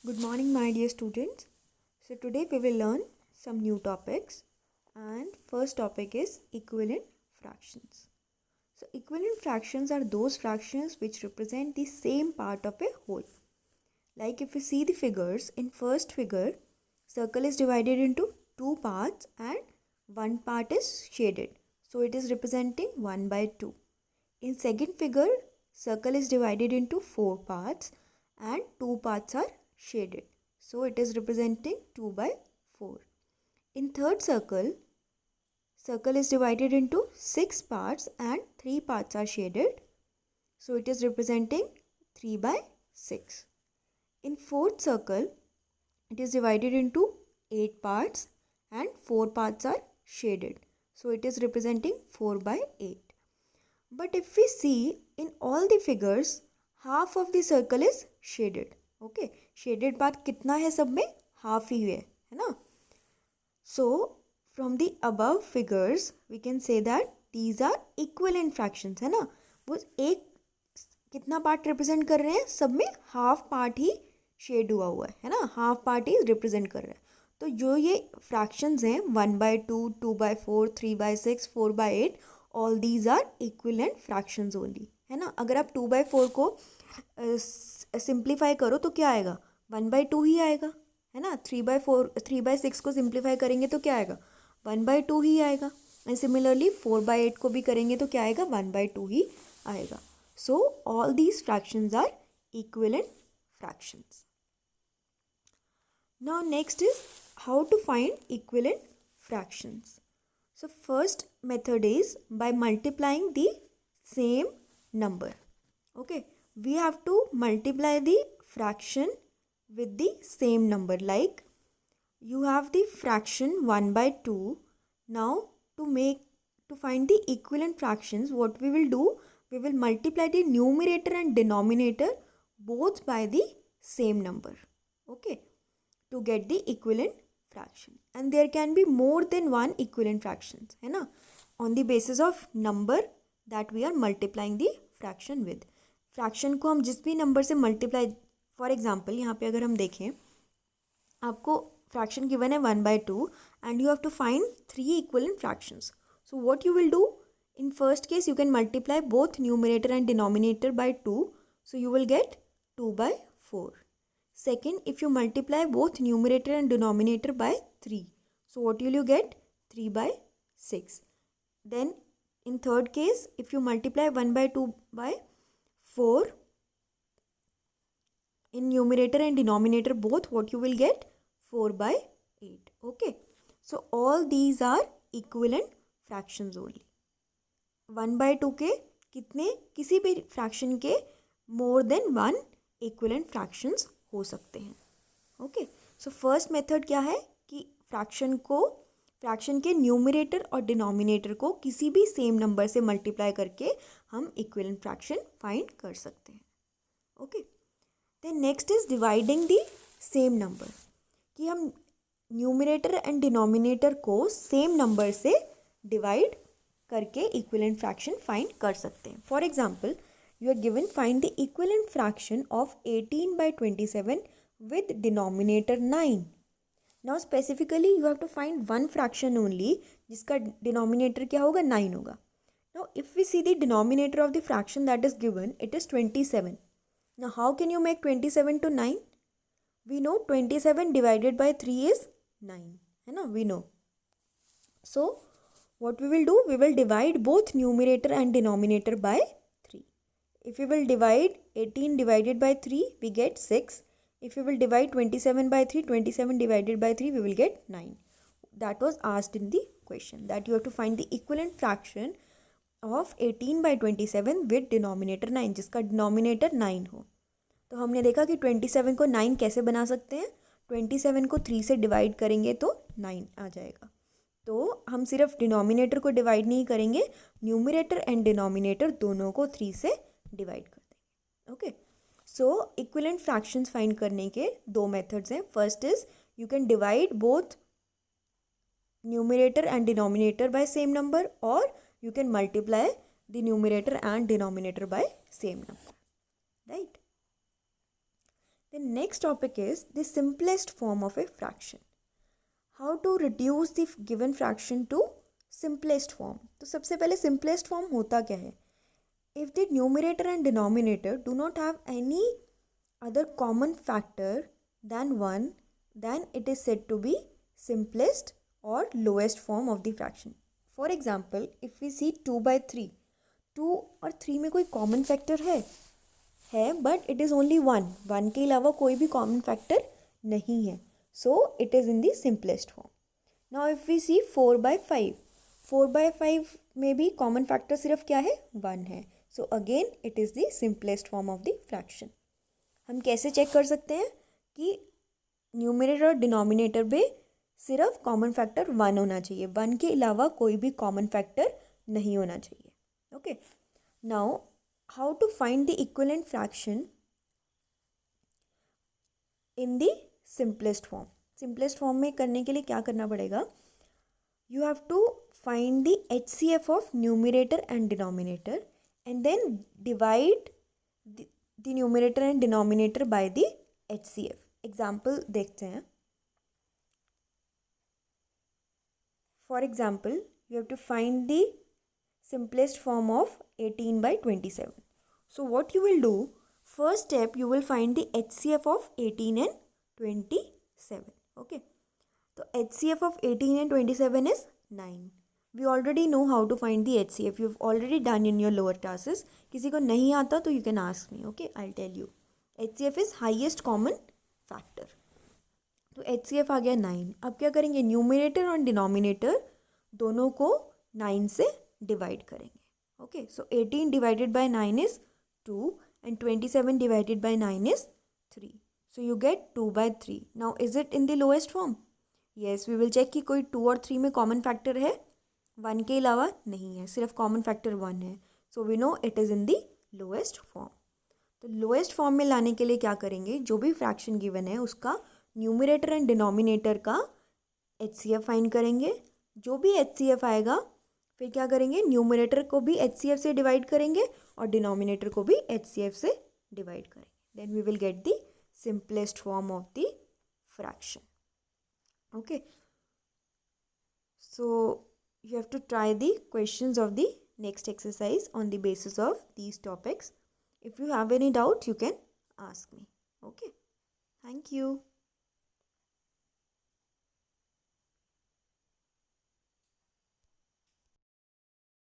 Good morning, my dear students. So, today we will learn some new topics, and first topic is equivalent fractions. So, equivalent fractions are those fractions which represent the same part of a whole. Like if you see the figures, in first figure, circle is divided into two parts and one part is shaded. So, it is representing 1 by 2. In second figure, circle is divided into four parts and two parts are shaded. So it is representing 2 by 4. In third circle, circle is divided into six parts and three parts are shaded. So it is representing 3 by 6. In fourth circle, it is divided into 8 parts and 4 parts are shaded. So it is representing 4 by 8. But if we see in all the figures, half of the circle is shaded. Okay, shaded part कितना है सब में? Half ही है ना? So from the above figures we can say that these are equivalent fractions, है ना? वो एक कितना पार्ट रिप्रेजेंट कर रहे हैं? सब में हाफ पार्ट ही शेड हुआ है ना? हाफ पार्ट ही रिप्रेजेंट कर रहे हैं. तो जो ये फ्रैक्शंस हैं 1 by 2, 2 by 4, 3 by 6, 4 by 8, all these are equivalent fractions only, है ना? अगर आप 2 by 4 को सिंप्लीफाई करो तो क्या आएगा? 1 by 2 ही आएगा, है ना? 3 by 6 को सिंप्लीफाई करेंगे तो क्या आएगा? 1 by 2 ही आएगा. एंड सिमिलरली 4 by 8 को भी करेंगे तो क्या आएगा? 1 by 2 ही आएगा. So all these fractions are equivalent fractions. Now next is how to find equivalent fractions. So first method is by multiplying the same number. Okay, we have to multiply the fraction with the same number. Like you have the fraction 1 by 2. Now to find the equivalent fractions, what we will do, we will multiply the numerator and denominator both by the same number. Okay, to get the equivalent fraction. And there can be more than one equivalent fractions, है ना? On the basis of number that we are multiplying the fraction with. Fraction को हम जिस भी number से multiply, for example यहाँ पे अगर हम देखें, आपको फ्रैक्शन गिवन है 1 by 2 and you have to find 3 equivalent fractions. So what you will do, in first case you can multiply both numerator and denominator by 2. So you will get 2 by 4. Second, if you multiply both numerator and denominator by 3. So what will you get? 3 by 6. Then in third case, if you multiply 1 by 2 by 4, in numerator and denominator both, what you will get? 4 by 8. Okay. So all these are equivalent fractions only. 1 by 2 के कितने? किसी भी fraction के more than one equivalent fractions हो सकते हैं. Okay, so first method क्या है कि फ्रैक्शन के न्यूमरेटर और डिनोमिनेटर को किसी भी सेम नंबर से मल्टीप्लाई करके हम इक्विवेलेंट फ्रैक्शन फाइंड कर सकते हैं. Okay, then next is dividing the same number, कि हम न्यूमरेटर एंड डिनोमिनेटर को सेम नंबर से डिवाइड करके इक्विवेलेंट फ्रैक्शन फाइंड कर सकते हैं. For example, you are given find the equivalent fraction of 18 by 27 with denominator 9. Now specifically you have to find one fraction only जिसका denominator क्या होगा? 9 होगा. Now if we see the denominator of the fraction that is given, it is 27. Now how can you make 27 to 9? We know 27 divided by 3 is 9, है ना? We know. So what we will do, we will divide both numerator and denominator by 3. If we will divide 18 divided by 3, we get 6. If we will divide 27 by 3, 27 divided by 3, we will get 9. That was asked in the question, that you have to find the equivalent fraction of 18 by 27 with denominator 9, जिसका denominator 9 हो. तो हमने देखा कि 27 को 9 कैसे बना सकते हैं. 27 को 3 से डिवाइड करेंगे तो 9 आ जाएगा. तो हम सिर्फ डिनोमिनेटर को डिवाइड नहीं करेंगे, न्यूमरेटर एंड डिनोमिनेटर दोनों को 3 से डिवाइड कर देंगे. Okay, so equivalent fractions find करने के दो मेथड्स हैं. First is you can divide both numerator and denominator by same number, और you can multiply the numerator and denominator by same number, right. The next topic is the simplest form of a fraction. How to reduce the given fraction to simplest form. तो सबसे पहले simplest form होता क्या है? If the numerator and denominator do not have any other common factor than 1, then it is said to be simplest or lowest form of the fraction. For example, if we see 2/3, 2 और 3 में कोई common factor है but it is only 1 के अलावा कोई भी common factor नहीं है, so it is in the simplest form. Now if we see 4/5, 4/5 में भी common factor सिर्फ क्या है? 1 है, so again it is the simplest form of the fraction. हम कैसे चेक कर सकते हैं कि न्यूमरेटर और डिनोमिनेटर पे सिर्फ कॉमन फैक्टर 1 होना चाहिए, 1 के अलावा कोई भी कॉमन फैक्टर नहीं होना चाहिए. Okay, now how to find the equivalent fraction in the simplest form. Simplest form में करने के लिए क्या करना पड़ेगा? You have to find the HCF of numerator and denominator and then divide the numerator and denominator by the HCF. Example देखते हैं. For example, you have to find the simplest form of 18/27. So what you will do, first step you will find the HCF of 18 and 27. Okay, so HCF of 18 and 27 is 9. We already know how to find the HCF. You've already done in your lower classes. किसी को नहीं आता तो you can ask me. Okay, I'll tell you. HCF is highest common factor. तो HCF आ गया 9. अब क्या करेंगे? न्यूमरेटर और डिनोमिनेटर दोनों को 9 से डिवाइड करेंगे. Okay, so 18 divided by 9 is 2 and 27 divided by 9 is 3. So you get 2/3. Now is it in the lowest form? Yes, we will check कि कोई 2 और 3 में कॉमन फैक्टर है? 1 के अलावा नहीं है, सिर्फ कॉमन फैक्टर 1 है. So we know it is in the lowest form. तो लोएस्ट फॉर्म में लाने के लिए क्या करेंगे? जो भी फ्रैक्शन गिवन है उसका न्यूमरेटर एंड डिनोमिनेटर का HCF फाइंड करेंगे. जो भी HCF आएगा फिर क्या करेंगे? न्यूमरेटर को भी HCF से डिवाइड करेंगे और डिनोमिनेटर को भी HCF से डिवाइड करेंगे. Then we will get the simplest form of the fraction. Okay, so you have to try the questions of the next exercise on the basis of these topics. If you have any doubt, you can ask me. Okay, thank you.